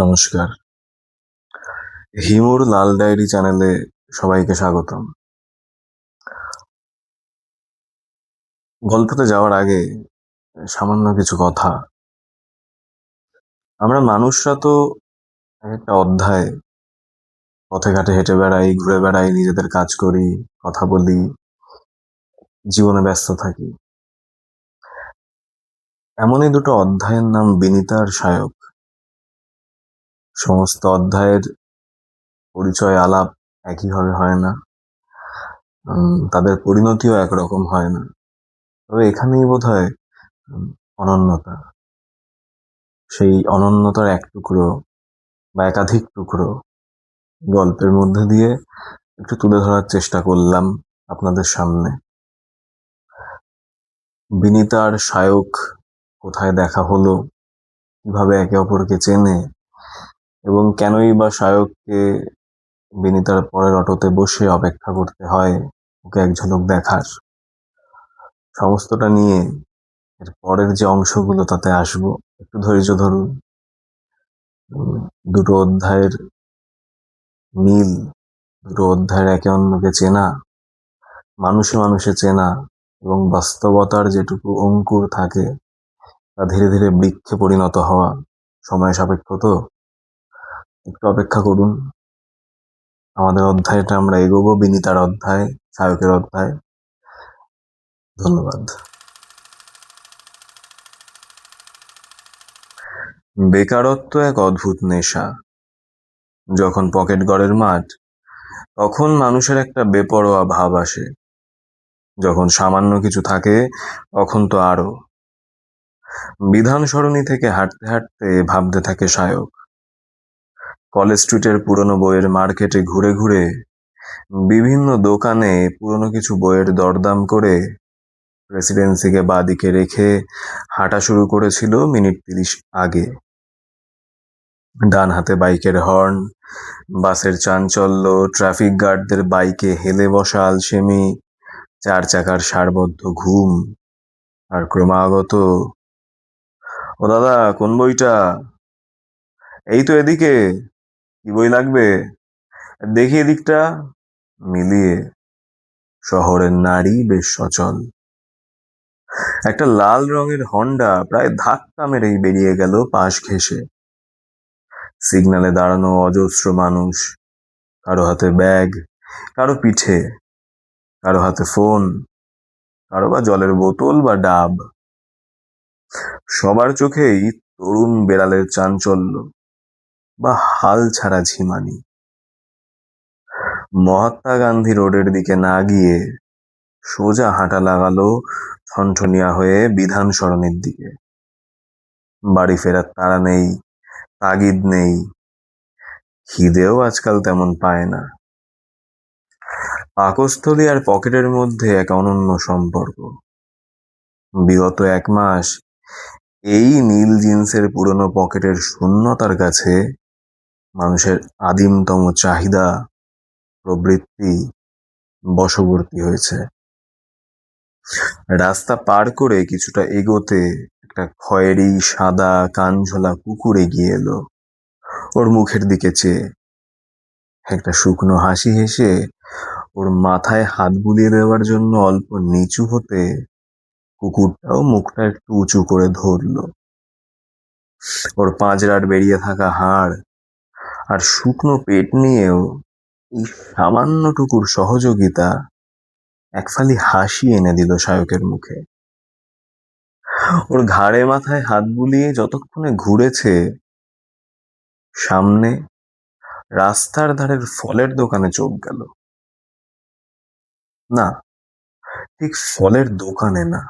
নমস্কার। হিমুর লাল ডায়েরি চ্যানেলে সবাইকে স্বাগতম। গল্পতে যাওয়ার আগে সামান্য কিছু কথা। আমরা মানুষরা তো একটা অধ্যায়, পথে ঘাটে হেঁটে বেড়াই, ঘুরে বেড়াই, নিজেদের কাজ করি, কথা বলি, জীবনে ব্যস্ত থাকি। এমনই দুটো অধ্যায়ের নাম বিনিতা আর সায়ক। সমস্ত অধ্যায়ের পরিচয় আলাপ একইভাবে হয় না, তাদের পরিণতিও একরকম হয় না। তবে এখানেই বোধহয় অনন্যতা। সেই অনন্যতার এক টুকরো বা একাধিক টুকরো গল্পের মধ্যে দিয়ে একটু তুলে ধরার চেষ্টা করলাম আপনাদের সামনে। বিনিতা আর সায়ক কোথায় দেখা হলো, কিভাবে একে অপরকে চেনে, এবং কেনই বা সায়ককে বিনিতার পরের অটোতে বসে অপেক্ষা করতে হয় ওকে এক ঝলক দেখার, সমস্তটা নিয়ে এর পরের যে অংশগুলো তাতে আসবো। একটু ধৈর্য ধরুন। দুটো অধ্যায়ের মিল, দুটো অধ্যায়ের একে অন্যকে চেনা, মানুষে মানুষে চেনা এবং বাস্তবতার যেটুকু অঙ্কুর থাকে তা ধীরে ধীরে বৃক্ষে পরিণত হওয়া সময় সাপেক্ষ। তো একটু অপেক্ষা করুন। আমাদের অধ্যায়টা আমরা এগোবো বিনিতার অধ্যায়, সায়কের অধ্যায়। ধন্যবাদ। বেকারত্ব এক অদ্ভুত নেশা। যখন পকেট গড়ের মাঠ, তখন মানুষের একটা বেপরোয়া ভাব আসে। যখন সামান্য কিছু থাকে তখন তো আরো। বিধান সরণি থেকে হাঁটতে হাঁটতে ভাবতে থাকে সায়ক। কলেজ স্ট্রিটের পুরনো বইয়ের মার্কেটে ঘুরে ঘুরে বিভিন্ন দোকানে পুরনো কিছু বইয়ের দরদাম করে প্রেসিডেন্সিকে বাদিকে রেখে হাঁটা শুরু করেছিল মিনিট 30 আগে। ডান হাতে বাইকের হর্ন, বাসের চাঞ্চল্য, ট্রাফিক গার্ডদের বাইকে হেলে বসা আলসেমি, চার চাকার সারবদ্ধ ঘুম, আর ক্রমাগত, ও দাদা কোন বইটা? এই তো এদিকে, কি বই লাগবে? দেখি এদিকটা। মিলিয়ে শহরের নারী বেশ সচল। একটা লাল রঙের হন্ডা প্রায় ধাক্কা মেরেই বেরিয়ে গেল পাশ ঘেঁষে। সিগন্যালে দাঁড়ানো অজস্র মানুষ, কারো হাতে ব্যাগ, কারো পিঠে, কারো হাতে ফোন, কারো বা জলের বোতল বা ডাব। সবার চোখেই তরুণ বেড়ালের চাঞ্চল্য বা হাল ছাড়া ঝিমানি। মহাত্মা গান্ধী রোডের দিকে না গিয়ে সোজা হাঁটা লাগালো ঠনঠনিয়া হয়ে বিধান সরণির দিকে। বাড়ি ফেরার তাড়া নেই, তাগিদ নেই, খিদেও আজকাল তেমন পায় না। পাকস্থলী আর পকেটের মধ্যে এক অনন্য সম্পর্ক। বিগত 1 মাস এই নীল জিন্সের পুরনো পকেটের শূন্যতার কাছে মানুষের আদিমতম চাহিদা, প্রবৃত্তি বশবর্তী হয়েছে। রাস্তা পার করে কিছুটা এগোতে একটা খয়েরি সাদা কানঝোলা কুকুর এগিয়ে এলো ওর মুখের দিকে চেয়ে। একটা শুকনো হাসি হেসে ওর মাথায় হাত বুলিয়ে দেওয়ার জন্য অল্প নিচু হতে কুকুরটাও মুখটা একটু উঁচু করে ধরল। ওর পাঁজরার বেরিয়ে থাকা হাড় আর শুকনো পেট নিয়েও এই সামান্যটুকুর সহযোগিতা এক ফালি হাসি এনে দিল সায়কের মুখে। ওর ঘাড়ে মাথায় হাত বুলিয়ে যতক্ষণে ঘুরেছে, সামনে রাস্তার ধারের ফলের দোকানে চোখ গেল। না, ঠিক ফলের দোকানে না,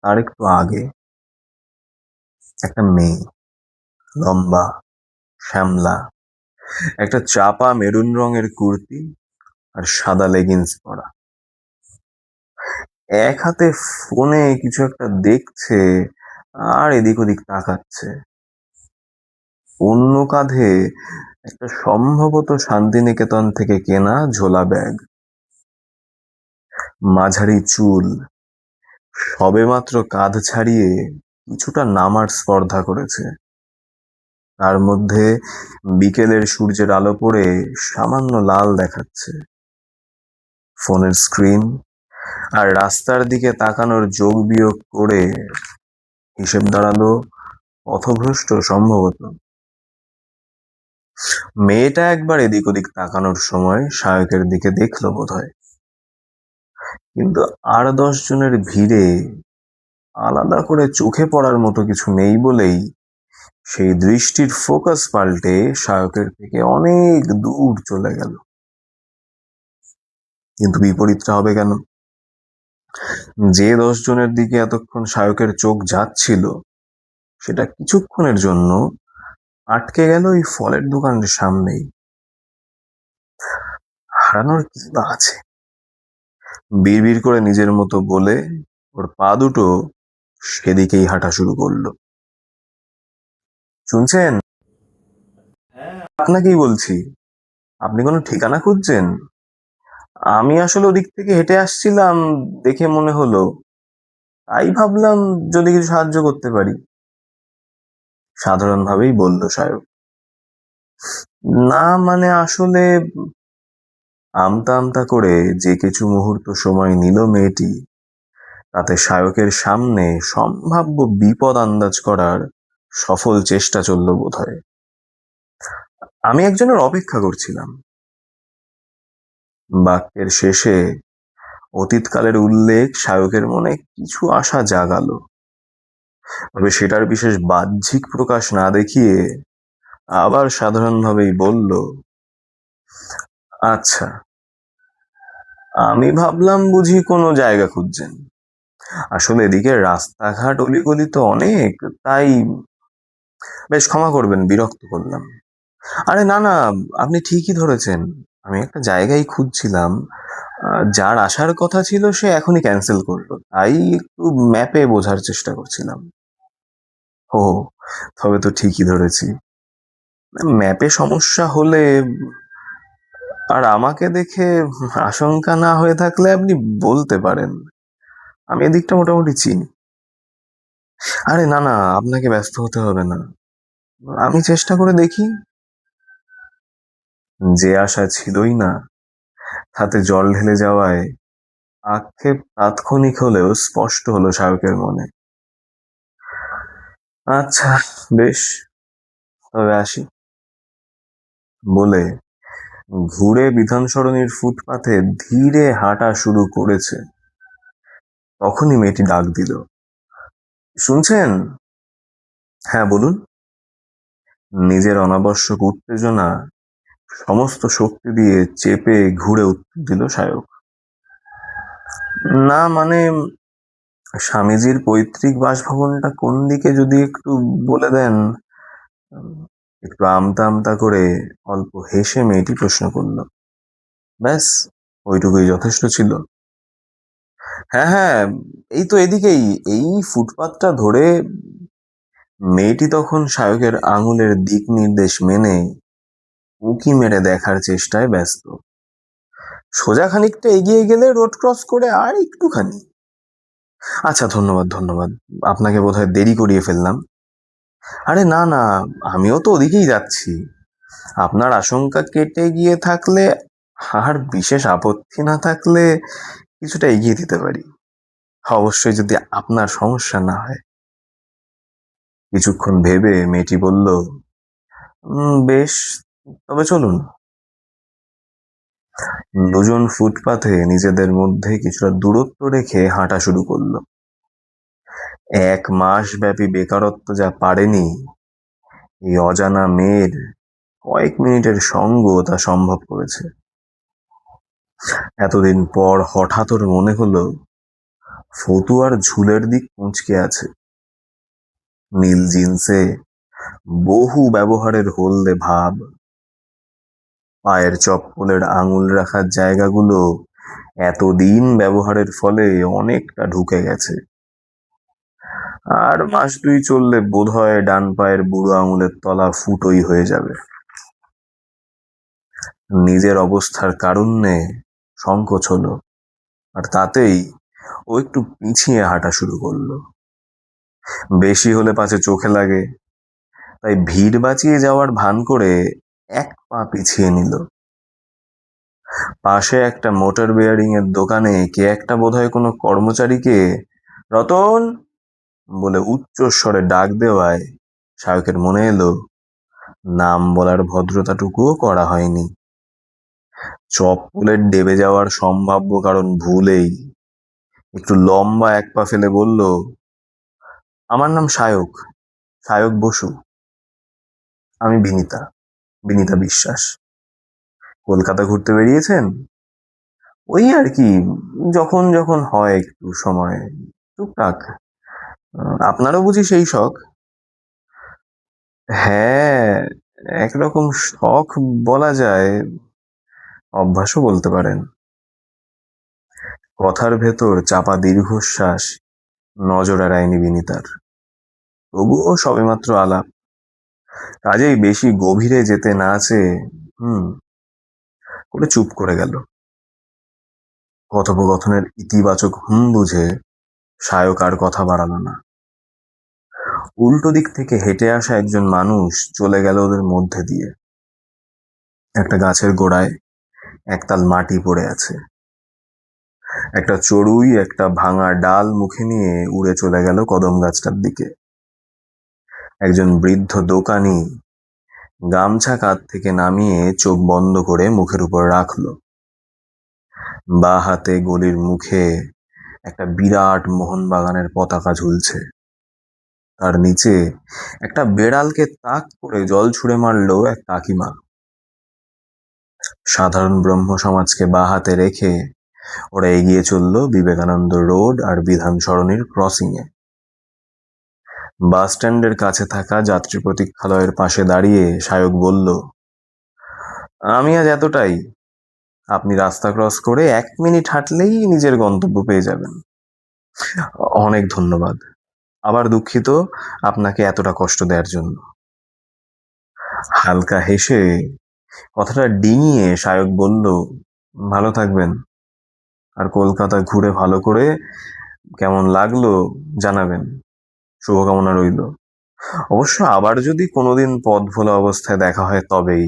তার একটু আগে একটা মেয়ে, লম্বা, শ্যামলা, একটা চাপা মেরুন রঙের কুর্তি আর সাদা লেগিংস পরা। এক হাতে ফোনে কিছু একটা দেখছে আর এদিক ওদিক তাকাচ্ছে। অন্য কাঁধে একটা সম্ভবত শান্তিনিকেতন থেকে কেনা ঝোলা ব্যাগ। মাঝারি চুল সবেমাত্র কাঁধ ছাড়িয়ে কিছুটা নামার স্পর্ধা করেছে। তার মধ্যে বিকেলের সূর্যের আলো পড়ে সামান্য লাল দেখাচ্ছে। ফোনের স্ক্রিন আর রাস্তার দিকে তাকানোর যোগ বিয়োগ করে হিসেব দাঁড়ালো পথভ্রষ্ট সম্ভবত। মেয়েটা একবার এদিক ওদিক তাকানোর সময় শায়কের দিকে দেখলো বোধহয়, কিন্তু আর 10 জনের ভিড়ে আলাদা করে চোখে পড়ার মতো কিছু নেই বলেই সেই দৃষ্টির ফোকাস পাল্টে শায়কের থেকে অনেক দূর চলে গেল। কিন্তু বিপরীতটা হবে কেন? যে 10 জনের দিকে এতক্ষণ শায়কের চোখ যাচ্ছিল, সেটা কিছুক্ষণের জন্য আটকে গেল ওই ফলের দোকানের সামনেই। হারানোর কি বা আছে, বিড়বিড় করে নিজের মতো বলে ওর পা দুটো সেদিকেই হাঁটা শুরু করলো। শুনছেন? আপনাকেই বলছি। আপনি কোনো ঠিকানা খুঁজছেন? আমি আসলে ওদিক থেকে হেঁটে আসছিলাম, দেখে মনে হলো, তাই ভাবলাম যদি কিছু সাহায্য করতে পারি। সাধারণভাবেই বলল সায়ক। না মানে আসলে, আমতা আমতা করে যে কিছু মুহূর্ত সময় নিল মেয়েটি, তাতে শায়কের সামনে সম্ভাব্য বিপদ আন্দাজ করার সফল চেষ্টা চলল বোধহয়। আমি একজনের অপেক্ষা করছিলাম। বাক্যের শেষে অতীতকালের উল্লেখ শায়কের মনে কিছু আশা জাগালো, তবে সেটার বিশেষ বাহ্যিক প্রকাশ না দেখিয়ে আবার সাধারণভাবেই বলল, আচ্ছা, আমি ভাবলাম বুঝি কোনো জায়গা খুঁজছেন। আসলে এদিকে রাস্তাঘাট অলিগলি তো অনেক, তাই। বেশ ক্ষমা করবেন, বিরক্ত করলাম। আরে না না, আপনি ঠিকই ধরেছেন। আমি একটা জায়গায় খুঁজছিলাম। যার আসার কথা ছিল সে এখনই ক্যান্সেল করলো, তাই একটু ম্যাপে বোঝার চেষ্টা করছিলাম। ও, তবে তো ঠিকই ধরেছি। ম্যাপে সমস্যা হলে আর আমাকে দেখে আশঙ্কা না হয়ে থাকলে আপনি বলতে পারেন। আমি এদিকটা মোটামুটি চিনি। আরে না না, আপনাকে ব্যস্ত হতে হবে না, আমি চেষ্টা করে দেখি। যে আশা ছিলই না, তাতে জল ঢেলে যাওয়ায় আক্ষেপ তাৎক্ষণিক হলেও স্পষ্ট হলো শায়কের মনে। আচ্ছা, বেশ, তবে আসি বলে ঘুরে বিধান সরণির ফুটপাথে ধীরে হাঁটা শুরু করেছে। তখনই মেয়েটি ডাক দিল, শুনছেন? হ্যাঁ, বলুন। নিজের অনাবশ্যক উত্তেজনা সমস্ত শক্তি দিয়ে চেপে ঘুরে উত্তর দিল শায়ক। না মানে, স্বামীজির পৈতৃক বাসভবনটা কোন দিকে যদি একটু বলে দেন। একটু আমতা আমতা করে অল্প হেসে মেয়েটি প্রশ্ন করল। ব্যাস, ওইটুকুই যথেষ্ট ছিল। হ্যাঁ হ্যাঁ, এই তো এদিকেই, এই ফুটপাতটা ধরে। মেয়েটি তখন শায়কের আঙুলের দিক নির্দেশ মেনে উঁকি মেরে দেখার চেষ্টায় ব্যস্ত। সোজা খানিকটা এগিয়ে গেলে রোড ক্রস করে আর একটুখানি। আচ্ছা, ধন্যবাদ ধন্যবাদ, আপনাকে বোধহয় দেরি করিয়ে ফেললাম। আরে না না, আমিও তো ওদিকেই যাচ্ছি। আপনার আশঙ্কা কেটে গিয়ে থাকলে আর বিশেষ আপত্তি না থাকলে কিছুটা এগিয়ে দিতে পারি, অবশ্যই যদি আপনার সমস্যা না হয়। কিছুক্ষণ ভেবে মেয়েটি বলল, বেশ, তবে চলুন। দুজন ফুটপাথে নিজেদের মধ্যে কিছুটা দূরত্ব রেখে হাঁটা শুরু করলো। 1 মাস ব্যাপী বেকারত্ব যা পারেনি, এই অজানা মেয়ের কয়েক মিনিটের সঙ্গ তা সম্ভব করেছে। এতদিন পর হঠাৎ ওর মনে হলো ফতুয়ার ঝুলের দিক কুঁচকে আছে। নীল জিন্সে বহু ব্যবহারের হলদে ভাব, পায়ের চপ্পলের আঙুল রাখার জায়গাগুলো এতদিন ব্যবহারের ফলে অনেকটা ঢুকে গেছে। আর মাস 2 চললে বোধহয় ডান পায়ের বুড়ো আঙুলের তলা ফুটোই হয়ে যাবে। নিজের অবস্থার কারণে সংকোচ হলো, আর তাতেই ও একটু পিছিয়ে হাঁটা শুরু করলো। বেশি হলে পাছে চোখে লাগে, তাই ভিড় বাঁচিয়ে যাওয়ার ভান করে এক পা পিছিয়ে নিল। পাশে একটা মোটর বেয়ারিং এর দোকানে কে একটা বোধহয় কোনো কর্মচারীকে রতন বলে উচ্চস্বরে ডাক দেওয়ায় শায়কের মনে এলো নাম বলার ভদ্রতাটুকুও করা হয়নি। চপ্পলের ডেবে যাওয়ার সম্ভাব্য কারণ ভুলেই একটু লম্বা এক পা ফেলে বলল, আমার নাম শায়ক, শায়ক বসু। আমি বিনিতা, বিনিতা বিশ্বাস। কলকাতা ঘুরতে বেরিয়েছেন? ওই আর কি, যখন যখন হয় একটু সময়, টুকটাক। আপনারও বুঝি সেই শখ? হ্যাঁ, একরকম শখ বলা যায়, অভ্যাসও বলতে পারেন। কথার ভেতর চাপা দীর্ঘশ্বাস নজর এড়ায়নি বিনিতার। তবুও সবেমাত্র আলাপ, কাজেই বেশি গভীরে যেতে না চেয়ে করে চুপ করে গেল। কথোপকথনের ইতিবাচক বুঝে শায়ক আর কথা বাড়ালো না। উল্টো দিক থেকে হেঁটে আসা একজন মানুষ চলে গেল ওদের মধ্যে দিয়ে। একটা গাছের গোড়ায় একতাল মাটি পড়ে আছে। একটা চড়ুই একটা ভাঙা ডাল মুখে নিয়ে উড়ে চলে গেল কদম গাছটার দিকে। একজন বৃদ্ধ দোকানি গামছা কাঁধ থেকে নামিয়ে চোখ বন্ধ করে মুখের উপর রাখলো। বাঁ হাতে গলির মুখে একটা বিরাট মোহনবাগানের পতাকা ঝুলছে। তার নিচে একটা বেড়ালকে তাক করে জল ছুঁড়ে মারলো এক কাকিমা। সাধারণ ব্রহ্ম সমাজকে বাঁ হাতে রেখে ওরা এগিয়ে চলল বিবেকানন্দ রোড আর বিধান সরণির ক্রসিং এ। বাস স্ট্যান্ডের কাছে থাকা যাত্রী প্রতীক্ষালয়ের পাশে দাঁড়িয়ে শায়ক বলল, আমি আজ এতটাই। আপনি রাস্তা ক্রস করে 1 মিনিট হাঁটলেই নিজের গন্তব্য পেয়ে যাবেন। অনেক ধন্যবাদ। আবার দুঃখিত আপনাকে এতটা কষ্ট দেওয়ার জন্য। হালকা হেসে কথাটা ডিঙিয়ে শায়ক বলল, ভালো থাকবেন, আর কলকাতা ঘুরে ভালো করে কেমন লাগলো জানাবেন। শুভকামনা রইল। অবশ্য আবার যদি কোনোদিন পথ ভোলা অবস্থায় দেখা হয় তবেই।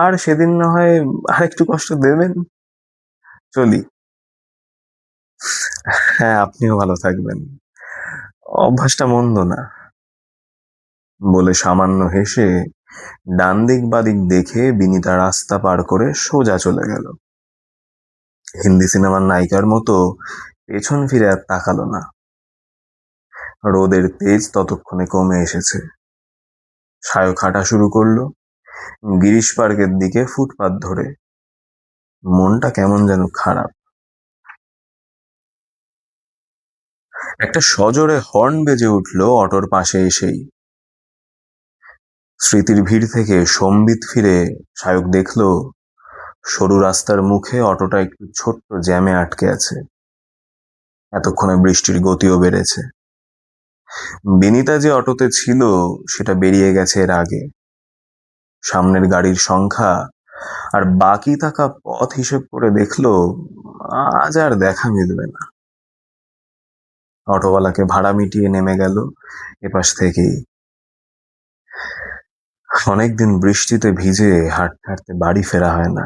আর সেদিন না হয় আর একটু কষ্ট দেবেন। চলি। হ্যাঁ, আপনিও ভালো থাকবেন। অভ্যাসটা মন্দ না। বলে সামান্য হেসে ডান দিক বাদিক দেখে বিনিতা রাস্তা পার করে সোজা চলে গেল। হিন্দি সিনেমার নায়িকার মতো পেছন ফিরে আর তাকালো না। রোদের তেজ ততক্ষণে কমে এসেছে। শায়ক হাঁটা শুরু করলো গিরিশ পার্কের দিকে ফুটপাত ধরে। মনটা কেমন যেন খারাপ। একটা সজোরে হর্ন বেজে উঠল অটোর পাশে এসেই। স্মৃতির ভিড় থেকে সম্বিত ফিরে শায়ক দেখল সরু রাস্তার মুখে অটোটা একটু ছোট্ট জ্যামে আটকে আছে। এতক্ষণে বৃষ্টির গতিও বেড়েছে। বিনিতা যে অটোতে ছিল সেটা বেরিয়ে গেছে এর আগে। সামনের গাড়ির সংখ্যা আর বাকি থাকা পথ হিসেব করে দেখলো আজ আর দেখা মিলবে না। অটোওয়ালাকে ভাড়া মিটিয়ে নেমে গেল এপাশ থেকেই। অনেকদিন বৃষ্টিতে ভিজে হাঁটতে হাঁটতে বাড়ি ফেরা হয় না।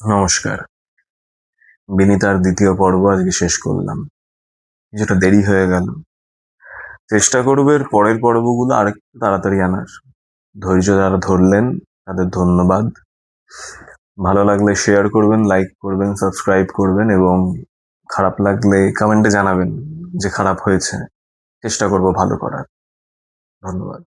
নমস্কার। বিনিতার দ্বিতীয় পর্ব আজকে শেষ করলাম। কিছুটা দেরি হয়ে গেল। চেষ্টা করবো এর পরের পর্বগুলো আরেকটু তাড়াতাড়ি আনার। ধৈর্য যারা ধরলেন তাদের ধন্যবাদ। ভালো লাগলে শেয়ার করবেন, লাইক করবেন, সাবস্ক্রাইব করবেন এবং খারাপ লাগলে কমেন্টে জানাবেন যে খারাপ হয়েছে। চেষ্টা করব ভালো করার। ধন্যবাদ।